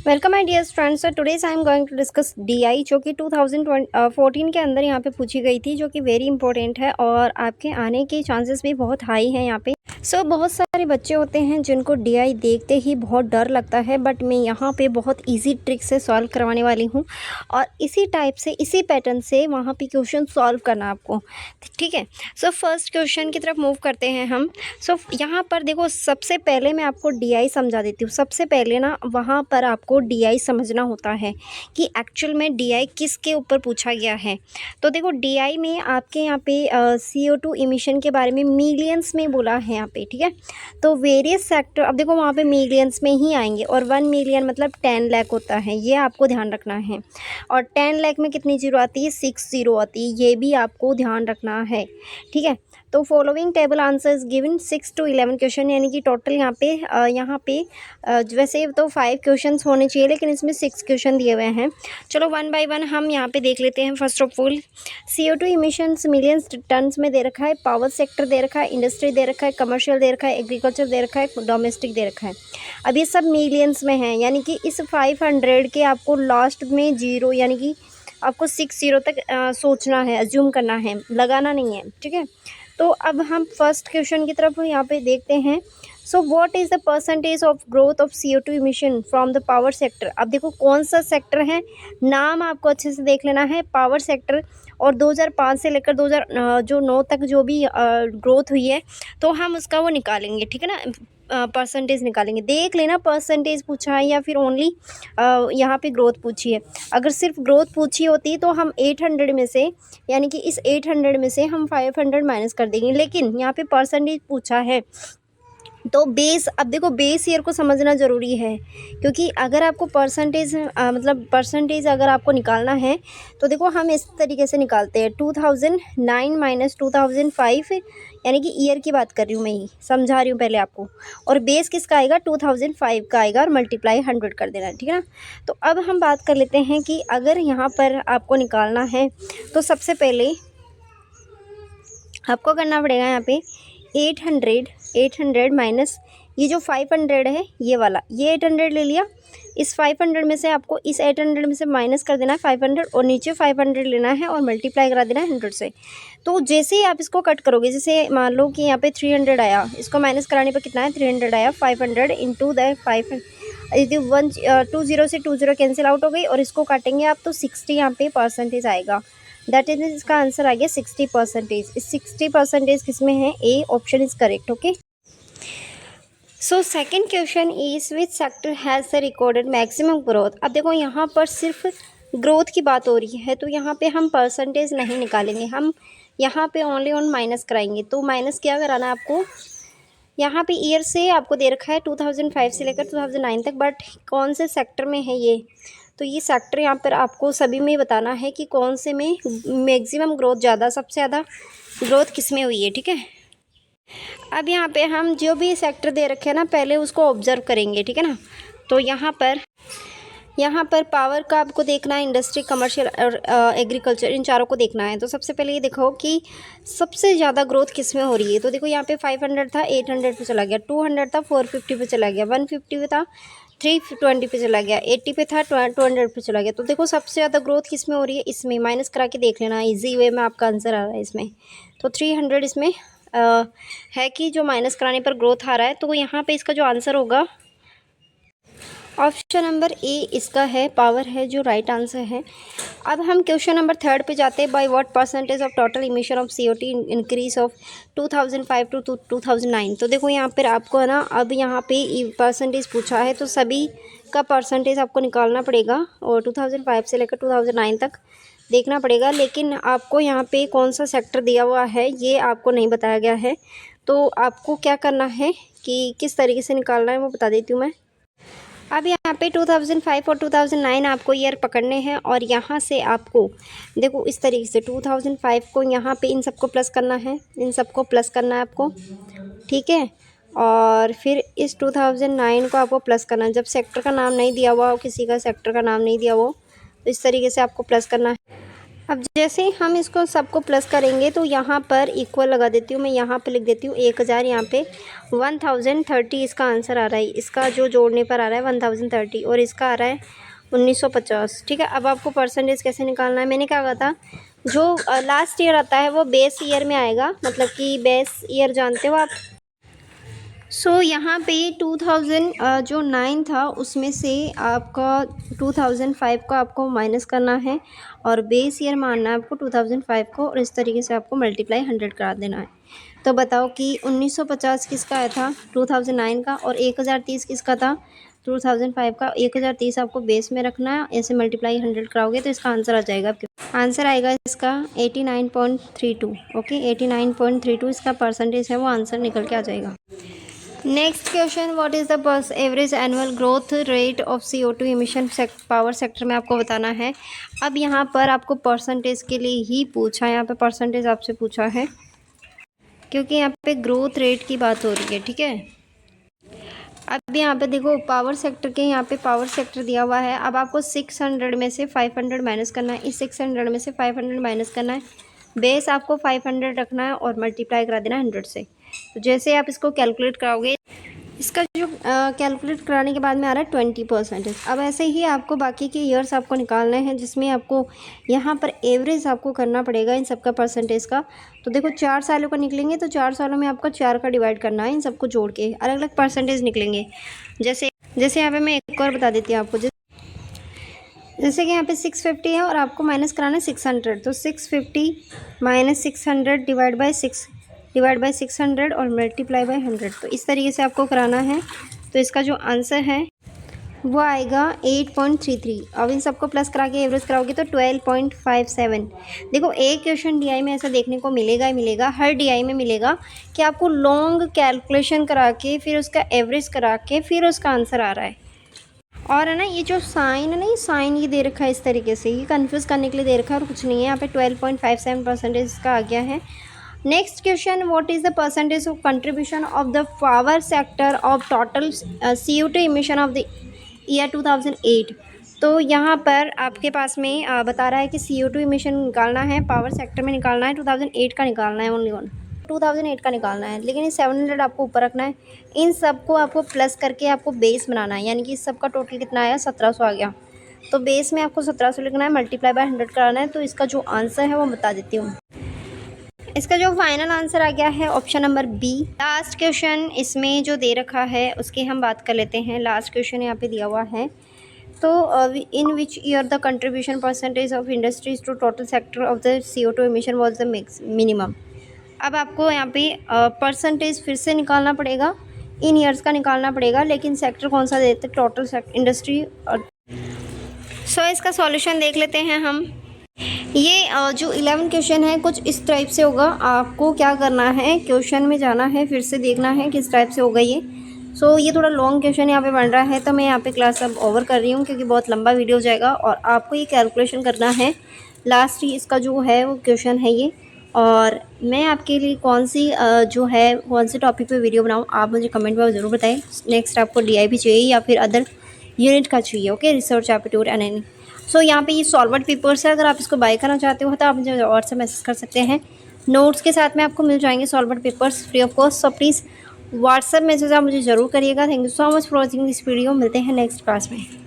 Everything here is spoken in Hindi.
Welcome my dear friends. So today's I am going to discuss DI जो कि 2014 के अंदर यहाँ पे पूछी गई थी, जो कि वेरी इंपॉर्टेंट है और आपके आने के चांसेस भी बहुत हाई हैं यहाँ पे। बहुत सारे बच्चे होते हैं जिनको डीआई देखते ही बहुत डर लगता है, बट मैं यहाँ पे बहुत इजी ट्रिक से सॉल्व करवाने वाली हूँ और इसी टाइप से इसी पैटर्न से वहाँ पे क्वेश्चन सॉल्व करना आपको, ठीक है। फर्स्ट क्वेश्चन की तरफ मूव करते हैं हम। यहाँ पर देखो, सबसे पहले मैं आपको डीआई समझा देती हूँ। सबसे पहले ना वहाँ पर आपको डीआई समझना होता है कि एक्चुअल में डीआई किसके ऊपर पूछा गया है। तो देखो, डीआई में आपके यहाँ पे CO2 इमिशन के बारे में मिलियंस में बोला है यहाँ पे, ठीक है। तो वेरियस सेक्टर, अब देखो वहाँ पे मिलियंस में ही आएंगे और 1 मिलियन मतलब 10 लाख होता है, ये आपको ध्यान रखना है। और 10 लाख में कितनी जीरो आती है? 6 जीरो आती है, ये भी आपको ध्यान रखना है, ठीक है। तो following table answers given 6 to 11 question, यानी कि टोटल यहाँ पे वैसे तो 5 क्वेश्चंस होने चाहिए, लेकिन इसमें 6 क्वेश्चन दिए हुए हैं। चलो वन बाय वन हम यहाँ पे देख लेते हैं। First of all, CO2 emissions millions tons में दे रखा है, पावर सेक्टर दे रखा है, इंडस्ट्री दे रखा है, कमर्शियल दे रखा है, एग्रीकल्चर दे रखा है, डोमेस्टिक दे रखा है। अब ये सब मिलियंस में है, यानी कि इस 500 के आपको लास्ट में जीरो, यानी कि आपको 6 जीरो तक सोचना है, अज्यूम करना है, लगाना नहीं है, ठीक है। तो अब हम फर्स्ट क्वेश्चन की तरफ यहाँ पे देखते हैं। What is the percentage of growth of CO2 emission from the power sector. अब देखो कौन सा सेक्टर है, नाम आपको अच्छे से देख लेना है, पावर सेक्टर। और 2005 से लेकर 2009 तक जो भी ग्रोथ हुई है, तो हम उसका वो निकालेंगे, ठीक है ना, परसेंटेज निकालेंगे। देख लेना परसेंटेज पूछा है या फिर ओनली यहाँ पे ग्रोथ पूछी है। अगर सिर्फ ग्रोथ पूछी होती तो हम 800 में से, यानी कि इस 800 में से हम 500 माइनस कर देंगे, लेकिन यहाँ पे परसेंटेज पूछा है तो बेस, अब देखो बेस ईयर को समझना ज़रूरी है, क्योंकि अगर आपको परसेंटेज मतलब परसेंटेज अगर आपको निकालना है तो देखो हम इस तरीके से निकालते हैं, 2009 माइनस 2005, यानी कि ईयर की बात कर रही हूँ मैं, ही समझा रही हूँ पहले आपको। और बेस किसका आएगा? 2005 का आएगा और मल्टीप्लाई 100 कर देना, ठीक है ना। तो अब हम बात कर लेते हैं कि अगर यहाँ पर आपको निकालना है तो सबसे पहले आपको करना पड़ेगा यहाँ पे 800 माइनस ये जो 500 है, ये वाला, ये 800 ले लिया। इस 500 में से आपको इस 800 में से माइनस कर देना है 500, और नीचे 500 लेना है और मल्टीप्लाई करा देना है 100 से। तो जैसे ही आप इसको कट करोगे, जैसे मान लो कि यहाँ पे 300 आया, इसको माइनस कराने पर कितना है? 300 आया। 500 इंटू द 5, यदि 20 से 20 कैंसिल आउट हो गई और इसको काटेंगे आप तो 60 यहाँ पे परसेंटेज आएगा। दैट इज, इसका आंसर आ गया 60%। इस 60% किस में है? A option is correct, okay. Second question is which sector has the recorded maximum growth. अब देखो यहाँ पर सिर्फ ग्रोथ की बात हो रही है, तो यहाँ पे हम परसेंटेज नहीं निकालेंगे, हम यहाँ पे ओनली ऑन माइनस कराएंगे। तो माइनस क्या कराना है आपको? यहाँ पे ईयर से आपको दे रखा है 2005 से लेकर 2009 तक, बट कौन से सेक्टर में है ये? तो ये सेक्टर यहाँ पर आपको सभी में बताना है कि कौन से में मैक्सिमम ग्रोथ ज़्यादा, सबसे ज़्यादा ग्रोथ किस में हुई है, ठीक है। अब यहाँ पे हम जो भी सेक्टर दे रखे हैं ना, पहले उसको ऑब्जर्व करेंगे, ठीक है ना। तो यहाँ पर पावर का आपको देखना है, इंडस्ट्री, कमर्शियल और एग्रीकल्चर, इन चारों को देखना है। तो सबसे पहले ये देखो कि सबसे ज़्यादा ग्रोथ किस में हो रही है। तो देखो यहाँ पे 500 था, 800 पे चला गया, 200 था, 450 पे चला गया, 150 पे था, 320 पे चला गया, 80 पे था, 200 पे चला गया। तो देखो सबसे ज़्यादा ग्रोथ किस में हो रही है? इसमें। माइनस करा के देख लेना, ईजी वे में आपका आंसर आ रहा है इसमें। तो 300 इसमें है कि जो माइनस कराने पर ग्रोथ आ रहा है, तो यहाँ पे इसका जो आंसर होगा ऑप्शन नंबर ए इसका है, पावर है जो राइट आंसर है। अब हम क्वेश्चन नंबर 3 पे जाते हैं। By what percentage of total emission of CO2 increase of 2005 to 2009। तो देखो यहाँ पर आपको है ना, अब यहाँ पे परसेंटेज पूछा है तो सभी का परसेंटेज आपको निकालना पड़ेगा और 2005 से लेकर 2009 तक देखना पड़ेगा। लेकिन आपको यहाँ पे कौन सा सेक्टर दिया हुआ है ये आपको नहीं बताया गया है, तो आपको क्या करना है कि किस तरीके से निकालना है वो बता देती हूँ मैं। अब यहाँ पे 2005 और 2009 आपको ईयर पकड़ने हैं और यहाँ से आपको देखो इस तरीके से 2005 को यहाँ पे इन सबको प्लस करना है, इन सबको प्लस करना है आपको, ठीक है। और फिर इस 2009 को आपको प्लस करना है। जब सेक्टर का नाम नहीं दिया हुआ हो, किसी का सेक्टर का नाम नहीं दिया हो, तो इस तरीके से आपको प्लस करना है। अब जैसे ही हम इसको सबको प्लस करेंगे तो यहाँ पर इक्वल लगा देती हूँ मैं, यहाँ पे लिख देती हूँ 1000, यहाँ पे 1030 इसका आंसर आ रहा है। इसका जो जोड़ने पर आ रहा है 1030 और इसका आ रहा है 1950। ठीक है, अब आपको परसेंटेज कैसे निकालना है, मैंने क्या कहा था, जो लास्ट ईयर आता है वो बेस ईयर में आएगा, मतलब कि बेस ईयर जानते हो आप। सो यहाँ पे 2000 जो 9 था उसमें से आपका 2005 का आपको माइनस करना है और बेस ईयर मानना है आपको 2005 को, और इस तरीके से आपको मल्टीप्लाई 100 करा देना है। तो बताओ कि 1950 किसका आया था 2009 का, और 1030 किसका था 2005 का। 1030 आपको बेस में रखना है, ऐसे मल्टीप्लाई 100 कराओगे तो इसका आंसर आ जाएगा। आपके आंसर आएगा इसका 89.32। ओके, 89.32 इसका परसेंटेज है, वो आंसर निकल के आ जाएगा। Next question, what is the average annual growth rate of CO2 emission power sector में आपको बताना है। अब यहाँ पर आपको परसेंटेज के लिए ही पूछा है, यहाँ पे परसेंटेज आपसे पूछा है क्योंकि यहाँ पे ग्रोथ रेट की बात हो रही है। ठीक है, अब यहाँ पे देखो पावर सेक्टर के, यहाँ पे पावर सेक्टर दिया हुआ है। अब आपको 600 में से 500 माइनस करना है, इस 600 में से 500 माइनस करना है, बेस आपको 500 रखना है और मल्टीप्लाई करा देना 100 से। तो जैसे आप इसको कैलकुलेट कराओगे, इसका जो कैलकुलेट कराने के बाद में आ रहा है 20%। अब ऐसे ही आपको बाकी के ईयर्स आपको निकालने हैं, जिसमें आपको यहाँ पर एवरेज आपको करना पड़ेगा इन सबका परसेंटेज का। तो देखो 4 सालों का निकलेंगे तो 4 सालों में आपको 4 का डिवाइड करना है, इन सबको जोड़ के अलग अलग परसेंटेज निकलेंगे। जैसे यहाँ पर मैं एक और बता देती हूँ आपको, जैसे कि यहाँ पे 650 है और आपको माइनस कराना है 600, तो 650 माइनस 600 डिवाइड बाय 600 और मल्टीप्लाई बाय 100। तो इस तरीके से आपको कराना है। तो इसका जो आंसर है वो आएगा 8.33। अब इन सबको प्लस करा के एवरेज कराओगे तो 12.57। देखो एक क्वेश्चन DI में ऐसा देखने को मिलेगा ही मिलेगा, हर DI में मिलेगा कि आपको लॉन्ग कैलकुलेशन करा के फिर उसका एवरेज करा के फिर उसका आंसर आ रहा है। और है ना, ये जो साइन है ना, ये साइन ये दे रखा है इस तरीके से, ये कंफ्यूज करने के लिए दे रखा है और कुछ नहीं है। यहाँ पे 12.57% इसका आ गया है। Next question, what is the percentage of contribution of the power sector of total CO2 emission of the year 2008। तो यहाँ पर आपके पास में बता रहा है कि CO2 इमिशन निकालना है, पावर सेक्टर में निकालना है, 2008 का निकालना है, ओनली 2008 का निकालना है। लेकिन ये 700 आपको ऊपर रखना है, इन सब को आपको प्लस करके आपको बेस बनाना है, यानी कि इस सब का टोटल कितना आया 1700 आ गया। तो बेस में आपको 1700 लिखना है, मल्टीप्लाई बाय 100 कराना है। तो इसका जो आंसर है वो बता देती हूँ। इसका जो फाइनल आंसर आ गया है option number B. Last question इसमें जो दे रखा है उसकी हम बात कर लेते हैं। लास्ट क्वेश्चन यहाँ पे दिया हुआ है, तो in which year the contribution percentage of industries to total sector of the CO2 emission was the minimum. अब आपको यहाँ पे परसेंटेज फिर से निकालना पड़ेगा, इन ईयर्स का निकालना पड़ेगा, लेकिन सेक्टर कौन सा देते टोटल इंडस्ट्री। सो इसका सॉल्यूशन देख लेते हैं हम। ये जो 11 क्वेश्चन है कुछ इस टाइप से होगा। आपको क्या करना है, क्वेश्चन में जाना है, फिर से देखना है किस टाइप से होगा ये। सो ये थोड़ा लॉन्ग क्वेश्चन यहाँ पे बन रहा है, तो मैं यहाँ पे क्लास अब ओवर कर रही हूँ क्योंकि बहुत लंबा वीडियो हो जाएगा और आपको ये कैलकुलेशन करना है। लास्ट ही इसका जो है वो क्वेश्चन है ये, और मैं आपके लिए कौन सी कौन से टॉपिक पे वीडियो बनाऊँ आप मुझे कमेंट में ज़रूर बताएं। नेक्स्ट आपको DI भी चाहिए या फिर अदर यूनिट का चाहिए, okay, research aptitude and any. So यहाँ पे ये सॉल्वर्ड पेपर्स है, अगर आप इसको बाय करना चाहते हो तो आप मुझे व्हाट्सएप मैसेज कर सकते हैं। नोट्स के साथ में आपको मिल जाएंगे solved papers free of cost. So please WhatsApp message आप मुझे ज़रूर करिएगा। Thank you so much for watching this video. मिलते हैं नेक्स्ट क्लास में।